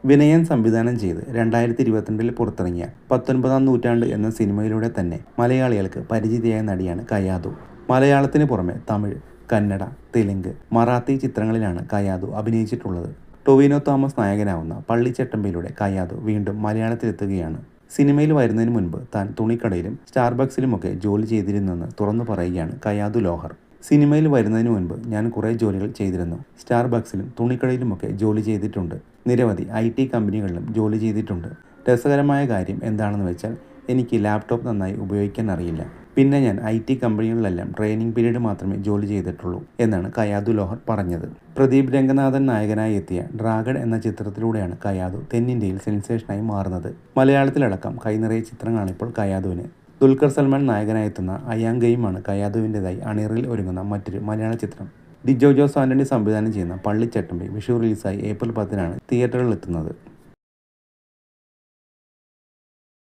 വിനയൻ സംവിധാനം ചെയ്ത് 2022 പുറത്തിറങ്ങിയ 19-ാം നൂറ്റാണ്ട് എന്ന സിനിമയിലൂടെ തന്നെ മലയാളികൾക്ക് പരിചിതയായ നടിയാണ് കയാതു. മലയാളത്തിന് പുറമെ തമിഴ്, കന്നഡ, തെലുങ്ക്, മറാത്തി ചിത്രങ്ങളിലാണ് കയാതു അഭിനയിച്ചിട്ടുള്ളത്. ടൊവിനോ തോമസ് നായകനാവുന്ന പള്ളിച്ചട്ടമ്പിയിലൂടെ കയാതു വീണ്ടും മലയാളത്തിലെത്തുകയാണ്. സിനിമയിൽ വരുന്നതിന് മുൻപ് താൻ തുണിക്കടയിലും സ്റ്റാർബക്സിലുമൊക്കെ ജോലി ചെയ്തിരുന്നെന്ന് തുറന്നു പറയുകയാണ് കയാതു ലോഹർ. സിനിമയിൽ വരുന്നതിന് മുൻപ് ഞാൻ കുറേ ജോലികൾ ചെയ്തിരുന്നു. സ്റ്റാർബക്സിലും തുണിക്കടയിലുമൊക്കെ ജോലി ചെയ്തിട്ടുണ്ട്. നിരവധി IT കമ്പനികളിലും ജോലി ചെയ്തിട്ടുണ്ട്. രസകരമായ കാര്യം എന്താണെന്ന് വെച്ചാൽ എനിക്ക് ലാപ്ടോപ്പ് നന്നായി ഉപയോഗിക്കാൻ അറിയില്ല. പിന്നെ ഞാൻ IT കമ്പനികളിലെല്ലാം ട്രെയിനിങ് പീരീഡ് മാത്രമേ ജോലി ചെയ്തിട്ടുള്ളൂ എന്നാണ് കയാതു ലോഹർ പറഞ്ഞത്. പ്രദീപ് രംഗനാഥൻ നായകനായി എത്തിയ ഡ്രാഗൺ എന്ന ചിത്രത്തിലൂടെയാണ് കയാതു തെന്നിന്ത്യയിൽ സെൻസേഷനായി മാറുന്നത്. മലയാളത്തിലടക്കം കൈനിറയ ചിത്രങ്ങളാണിപ്പോൾ കയാതുവിന്. ദുൽഖർ സൽമാൻ നായകനായെത്തുന്ന അയാങ്കയുമാണ് കയാതുവിൻ്റെതായി അണിയറിൽ ഒരുങ്ങുന്ന മറ്റൊരു മലയാള ചിത്രം. ഡിജോ ജോസ് ആൻ്റണി സംവിധാനം ചെയ്യുന്ന പള്ളിച്ചട്ടമ്പി വിഷു റിലീസായി ഏപ്രിൽ 10-നാണ് തിയേറ്ററുകളിലെത്തുന്നത്.